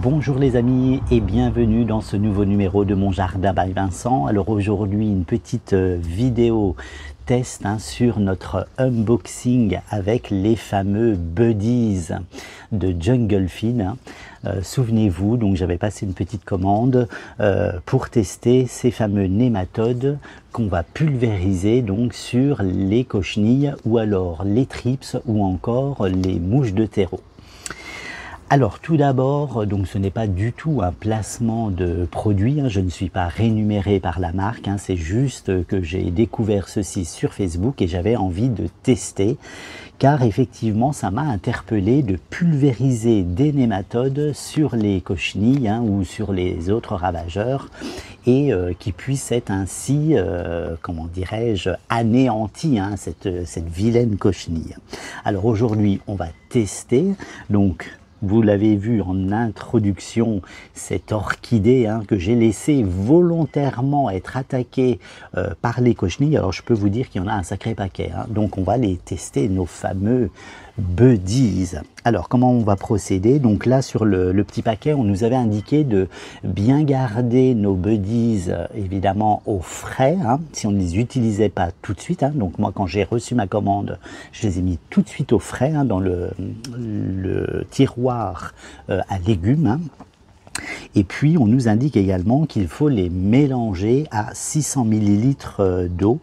Bonjour les amis et bienvenue dans ce nouveau numéro de Mon Jardin by Vincent. Alors aujourd'hui une petite vidéo test sur notre unboxing avec les fameux buddies de Jungle Feed. Souvenez-vous, donc j'avais passé une petite commande pour tester ces fameux nématodes qu'on va pulvériser donc sur les cochenilles ou alors les thrips ou encore les mouches de terreau. Alors tout d'abord, donc ce n'est pas du tout un placement de produit, je ne suis pas rémunéré par la marque, c'est juste que j'ai découvert ceci sur Facebook et j'avais envie de tester, car effectivement ça m'a interpellé de pulvériser des nématodes sur les cochenilles ou sur les autres ravageurs et qui puissent être ainsi, comment dirais-je, anéantis, cette vilaine cochenille. Alors aujourd'hui on va tester, donc vous l'avez vu en introduction, cette orchidée que j'ai laissé volontairement être attaquée par les cochenilles. Alors je peux vous dire qu'il y en a un sacré paquet. Donc on va les tester, nos fameux buddies. Alors comment on va procéder? Donc là sur le petit paquet, on nous avait indiqué de bien garder nos buddies évidemment au frais, si on ne les utilisait pas tout de suite. Donc moi quand j'ai reçu ma commande, je les ai mis tout de suite au frais dans le tiroir à légumes. Et puis on nous indique également qu'il faut les mélanger à 600 ml d'eau.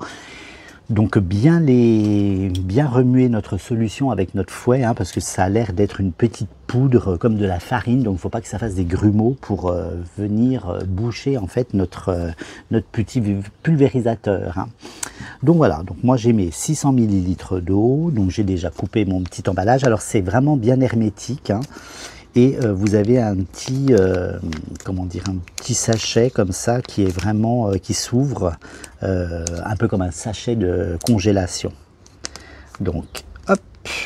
Donc bien remuer notre solution avec notre fouet, parce que ça a l'air d'être une petite poudre comme de la farine, donc il ne faut pas que ça fasse des grumeaux pour venir boucher en fait notre petit pulvérisateur. Donc voilà, donc moi j'ai mes 600 ml d'eau, donc j'ai déjà coupé mon petit emballage. Alors c'est vraiment bien hermétique, et vous avez un petit, comment dire, un petit sachet comme ça qui est vraiment, qui s'ouvre un peu comme un sachet de congélation. Donc, hop,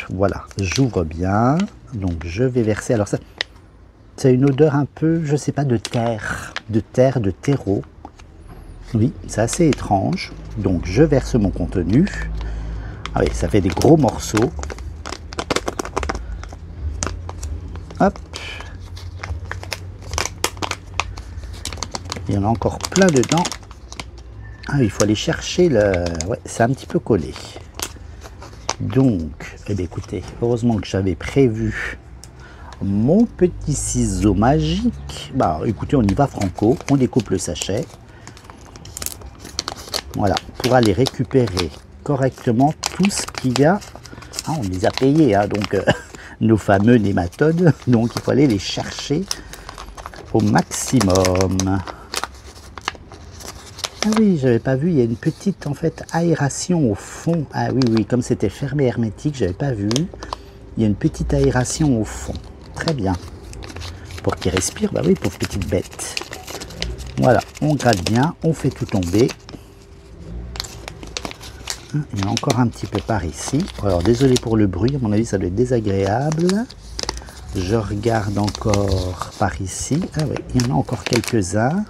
voilà, j'ouvre bien. Donc je vais verser. Alors ça a une odeur un peu, je sais pas, de terre, de terreau. Oui, c'est assez étrange. Donc je verse mon contenu. Ah oui, ça fait des gros morceaux. Hop. Il y en a encore plein dedans. Ah, il faut aller chercher le... Ouais, c'est un petit peu collé. Donc, eh bien, écoutez, heureusement que j'avais prévu mon petit ciseau magique. Bah, écoutez, on y va franco. On découpe le sachet. Voilà, pour aller récupérer correctement tout ce qu'il y a. Ah, on les a payés, donc... nos fameux nématodes, donc il faut aller les chercher au maximum. Ah oui, j'avais pas vu, il y a une petite en fait aération au fond. Ah oui, oui, comme c'était fermé hermétique, j'avais pas vu. Il y a une petite aération au fond. Très bien. Pour qu'ils respirent, bah oui, pauvre petite bête. Voilà, on gratte bien, on fait tout tomber. Il y en a encore un petit peu par ici. Alors désolé pour le bruit, à mon avis ça doit être désagréable. Je regarde encore par ici. Ah oui, il y en a encore quelques-uns.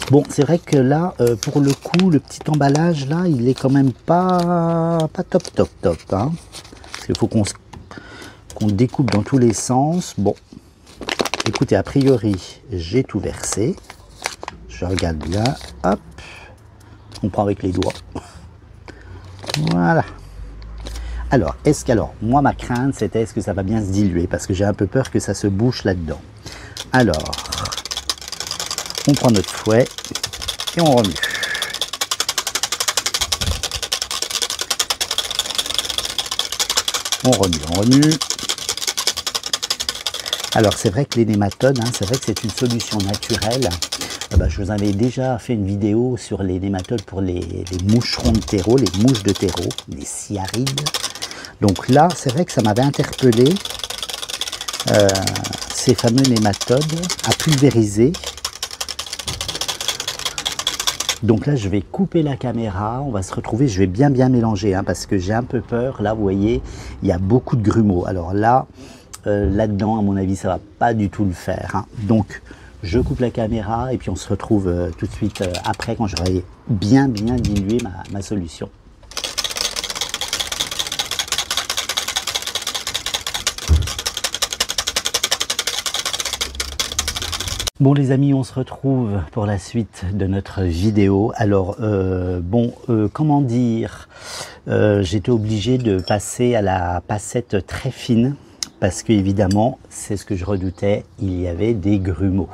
Bon, c'est vrai que là, pour le coup, le petit emballage là, il est quand même pas top. Parce qu'il faut qu'on découpe dans tous les sens. Bon, écoutez, a priori, j'ai tout versé. Je regarde bien. Hop. On prend avec les doigts. Voilà. Alors, moi ma crainte c'était est-ce que ça va bien se diluer, parce que j'ai un peu peur que ça se bouche là-dedans. Alors, on prend notre fouet et on remue. On remue. Alors c'est vrai que les nématodes, c'est vrai que c'est une solution naturelle. Je vous avais déjà fait une vidéo sur les nématodes pour les moucherons de terreau, les mouches de terreau, les cyarides. Donc là, c'est vrai que ça m'avait interpellé, ces fameux nématodes à pulvériser. Donc là, je vais couper la caméra, on va se retrouver, je vais bien mélanger, parce que j'ai un peu peur. Là, vous voyez, il y a beaucoup de grumeaux. Alors là, là-dedans, à mon avis, ça va pas du tout le faire. Donc, je coupe la caméra et puis on se retrouve tout de suite après quand j'aurai bien dilué ma solution. Bon les amis, on se retrouve pour la suite de notre vidéo. Alors comment dire, j'étais obligé de passer à la passette très fine parce que évidemment, c'est ce que je redoutais, il y avait des grumeaux.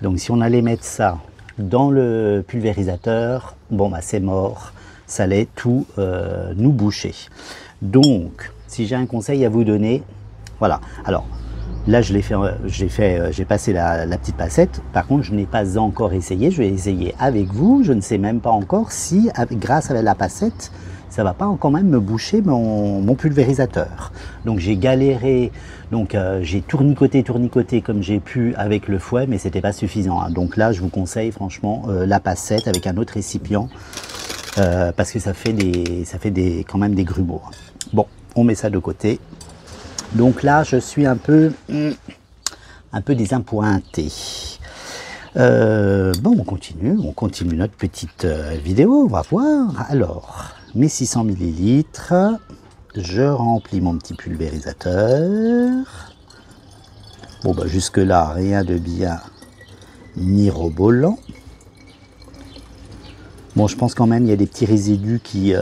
Donc si on allait mettre ça dans le pulvérisateur, bon bah c'est mort, ça allait tout nous boucher. Donc si j'ai un conseil à vous donner, voilà. Alors là, j'ai passé la petite passette. Par contre, je n'ai pas encore essayé. Je vais essayer avec vous. Je ne sais même pas encore si, grâce à la passette, ça va pas quand même me boucher mon pulvérisateur. Donc j'ai galéré. Donc j'ai tournicoté comme j'ai pu avec le fouet, mais c'était pas suffisant. Hein. Donc là, je vous conseille franchement la passette avec un autre récipient parce que ça fait quand même des grumeaux. Bon, on met ça de côté. Donc là, je suis un peu désappointé. Bon, on continue notre petite vidéo, on va voir. Alors, mes 600 ml, je remplis mon petit pulvérisateur. Bon, bah jusque là, rien de bien mirobolant. Bon, je pense quand même il y a des petits résidus qui est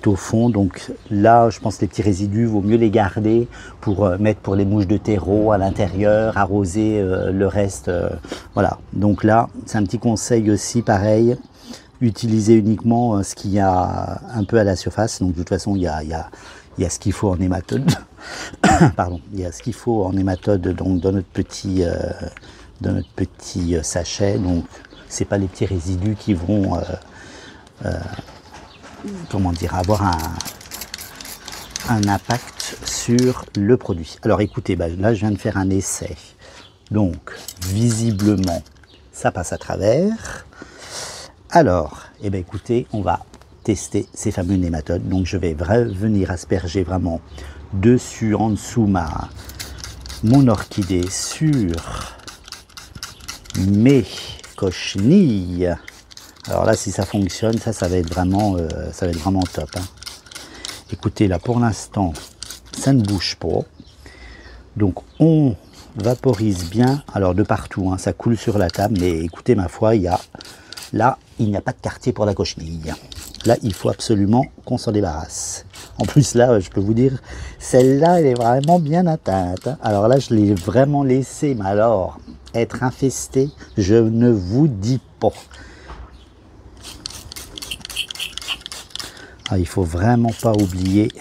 au fond. Donc là, je pense que les petits résidus, vaut mieux les garder pour mettre pour les mouches de terreau à l'intérieur, arroser le reste. Voilà. Donc là, c'est un petit conseil aussi, pareil. Utiliser uniquement ce qu'il y a un peu à la surface. Donc de toute façon, il y a ce qu'il faut en nématode. Pardon. Il y a ce qu'il faut en nématode donc, dans notre petit sachet. Donc c'est pas les petits résidus qui vont comment dire, avoir un impact sur le produit. Alors écoutez, là je viens de faire un essai. Donc visiblement ça passe à travers. Alors, écoutez, on va tester ces fameux nématodes. Donc je vais venir asperger vraiment dessus, en dessous mon orchidée sur mes cochenilles. Alors là, si ça fonctionne, ça va être vraiment top. Hein. Écoutez, là, pour l'instant, ça ne bouge pas. Donc, on vaporise bien. Alors, de partout, hein, ça coule sur la table. Mais écoutez, ma foi, il n'y a pas de quartier pour la cochenille. Là, il faut absolument qu'on s'en débarrasse. En plus, là, je peux vous dire, celle-là, elle est vraiment bien atteinte. Hein. Alors là, je l'ai vraiment laissée, mais alors, être infestée, je ne vous dis pas. Ah, il faut vraiment pas oublier.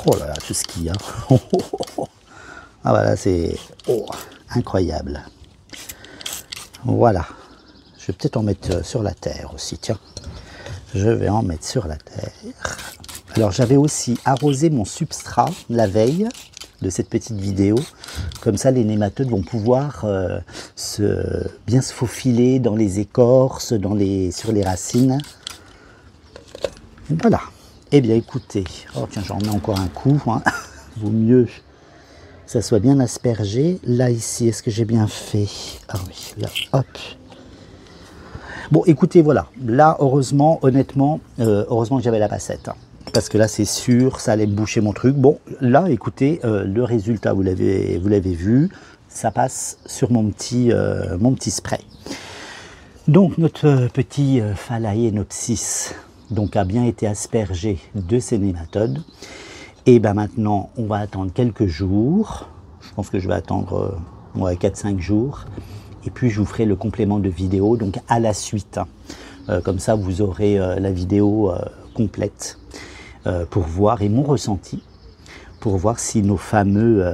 Oh là là, tout ce qu'il y a. Ah voilà, c'est incroyable. Voilà. Je vais peut-être en mettre sur la terre aussi. Tiens, je vais en mettre sur la terre. Alors j'avais aussi arrosé mon substrat la veille de cette petite vidéo. Comme ça, les nématodes vont pouvoir bien se faufiler dans les écorces, sur les racines. Voilà. Eh bien, écoutez. Oh, tiens, j'en mets encore un coup. Hein. Vaut mieux que ça soit bien aspergé. Là, ici, est-ce que j'ai bien fait? Ah oui, là, hop. Bon, écoutez, voilà. Là, heureusement, honnêtement, heureusement que j'avais la passette. Hein. Parce que là, c'est sûr, ça allait me boucher mon truc. Bon, là, écoutez, le résultat, vous l'avez vu. Ça passe sur mon petit spray. Donc, notre petit Phalaenopsis donc a bien été aspergé de ces nématodes. Et ben maintenant, on va attendre quelques jours. Je pense que je vais attendre 4-5 jours. Et puis, je vous ferai le complément de vidéo, donc à la suite. Comme ça, vous aurez la vidéo complète pour voir, et mon ressenti, pour voir si nos fameux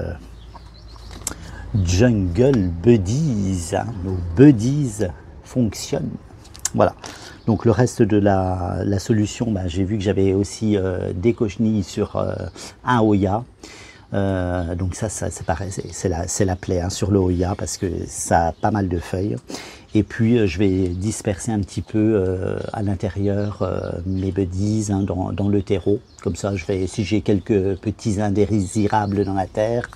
Jungle Buddies, hein, nos buddies fonctionnent. Voilà. Donc le reste de la solution, j'ai vu que j'avais aussi des cochenilles sur un Hoya. Donc ça c'est pareil, c'est la plaie hein, sur le Hoya parce que ça a pas mal de feuilles. Et puis je vais disperser un petit peu à l'intérieur mes buddies hein, dans le terreau. Comme ça, si j'ai quelques petits indésirables dans la terre,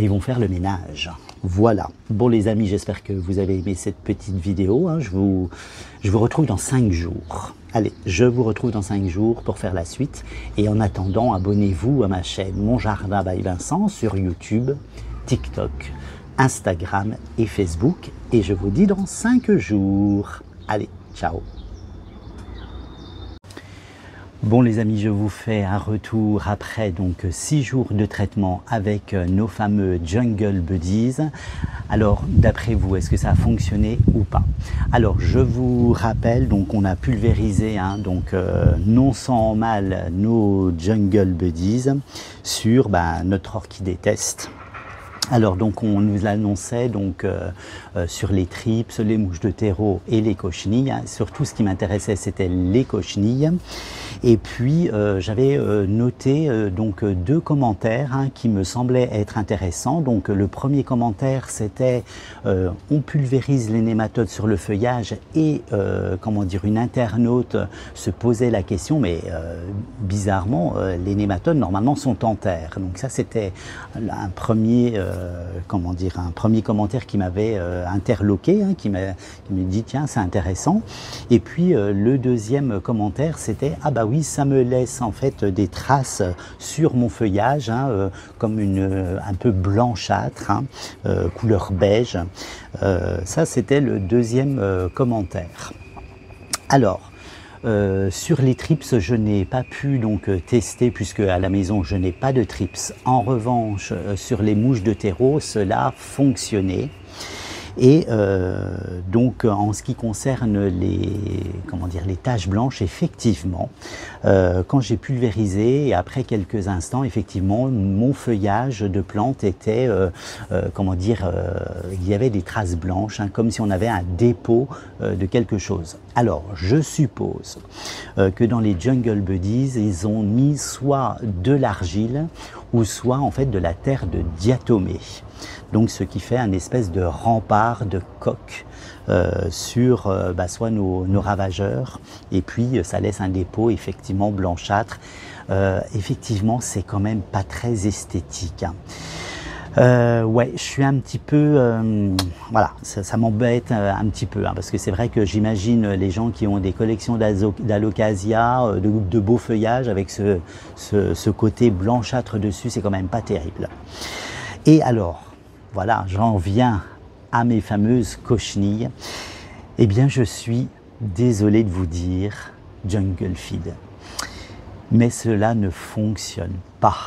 ils vont faire le ménage. Voilà. Bon les amis, j'espère que vous avez aimé cette petite vidéo. Hein. Je vous retrouve dans 5 jours. Allez, je vous retrouve dans 5 jours pour faire la suite. Et en attendant, abonnez-vous à ma chaîne Mon Jardin by Vincent sur YouTube TikTok, Instagram et Facebook. Et je vous dis dans 5 jours. Allez, ciao! Bon les amis, je vous fais un retour après donc 6 jours de traitement avec nos fameux Jungle Buddies. Alors d'après vous, est-ce que ça a fonctionné ou pas? Alors je vous rappelle, donc on a pulvérisé non sans mal nos Jungle Buddies sur notre orchidée test. Alors donc on nous annonçait sur les trips, les mouches de terreau et les cochenilles. Surtout ce qui m'intéressait c'était les cochenilles. Et puis j'avais noté 2 commentaires qui me semblaient être intéressants. Donc le premier commentaire c'était on pulvérise les nématodes sur le feuillage et une internaute se posait la question mais bizarrement les nématodes normalement sont en terre. Donc ça c'était un premier commentaire qui m'avait interloqué, qui me dit tiens c'est intéressant. Et puis le deuxième commentaire c'était ah bah oui ça me laisse en fait des traces sur mon feuillage comme un peu blanchâtre, couleur beige. Ça c'était le deuxième commentaire. Alors sur les trips, je n'ai pas pu tester puisque à la maison je n'ai pas de trips. En revanche, sur les mouches de terreau, cela fonctionnait. Et en ce qui concerne les taches blanches, effectivement, quand j'ai pulvérisé et après quelques instants, effectivement, mon feuillage de plante était, il y avait des traces blanches, comme si on avait un dépôt de quelque chose. Alors, je suppose que dans les Jungle Buddies, ils ont mis soit de l'argile ou soit en fait de la terre de diatomée. Donc ce qui fait un espèce de rempart de coque sur soit nos ravageurs et puis ça laisse un dépôt effectivement blanchâtre. Effectivement c'est quand même pas très esthétique. Ouais, je suis un petit peu, voilà, ça m'embête un petit peu, parce que c'est vrai que j'imagine les gens qui ont des collections d'alocasia, de beaux feuillages avec ce côté blanchâtre dessus, c'est quand même pas terrible. Et alors, voilà, j'en viens à mes fameuses cochenilles. Eh bien, je suis désolé de vous dire, Jungle Feed, mais cela ne fonctionne pas.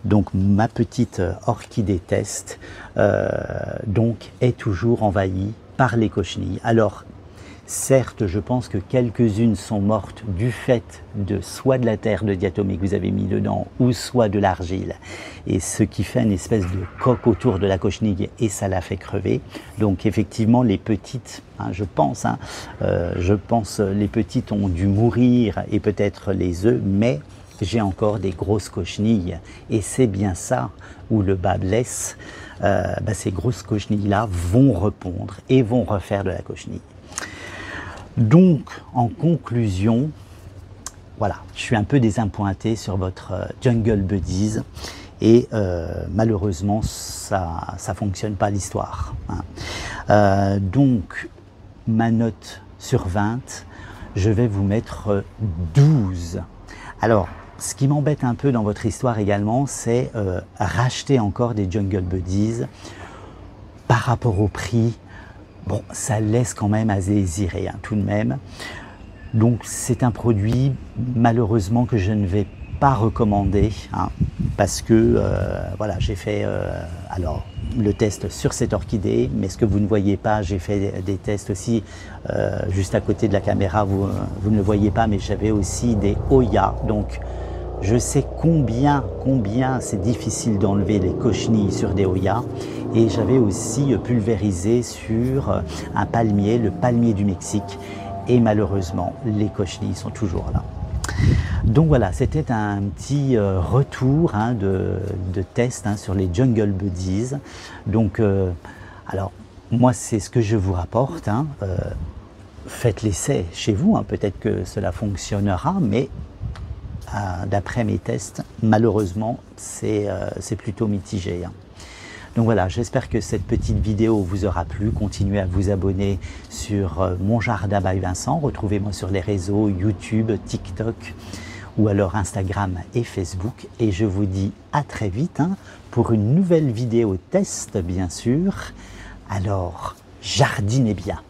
Donc ma petite orchidée test est toujours envahie par les cochenilles. Alors certes, je pense que quelques-unes sont mortes du fait de soit de la terre de diatomée que vous avez mis dedans ou soit de l'argile, et ce qui fait une espèce de coque autour de la cochenille et ça la fait crever. Donc effectivement les petites, je pense les petites ont dû mourir et peut-être les œufs, mais j'ai encore des grosses cochenilles et c'est bien ça où le bas blesse. Ces grosses cochenilles là vont répondre et vont refaire de la cochenille. Donc en conclusion, voilà, je suis un peu désappointé sur votre Jungle Buddies et malheureusement ça fonctionne pas l'histoire. Donc ma note sur 20, je vais vous mettre 12. Alors ce qui m'embête un peu dans votre histoire également, c'est racheter encore des Jungle Buddies par rapport au prix. Bon, ça laisse quand même à désirer, tout de même. Donc c'est un produit malheureusement que je ne vais pas recommander, parce que voilà, j'ai fait alors le test sur cette orchidée, mais ce que vous ne voyez pas, j'ai fait des tests aussi juste à côté de la caméra, vous ne le voyez pas, mais j'avais aussi des Hoya. Donc je sais combien c'est difficile d'enlever les cochenilles sur des Hoya, et j'avais aussi pulvérisé sur un palmier, le palmier du Mexique, et malheureusement les cochenilles sont toujours là. Donc voilà, c'était un petit retour de test sur les Jungle Buddies. Donc alors moi c'est ce que je vous rapporte, faites l'essai chez vous, peut-être que cela fonctionnera, mais d'après mes tests, malheureusement, c'est plutôt mitigé. Donc voilà, j'espère que cette petite vidéo vous aura plu. Continuez à vous abonner sur Mon Jardin by Vincent. Retrouvez-moi sur les réseaux YouTube, TikTok ou alors Instagram et Facebook. Et je vous dis à très vite pour une nouvelle vidéo test bien sûr. Alors, jardinez bien.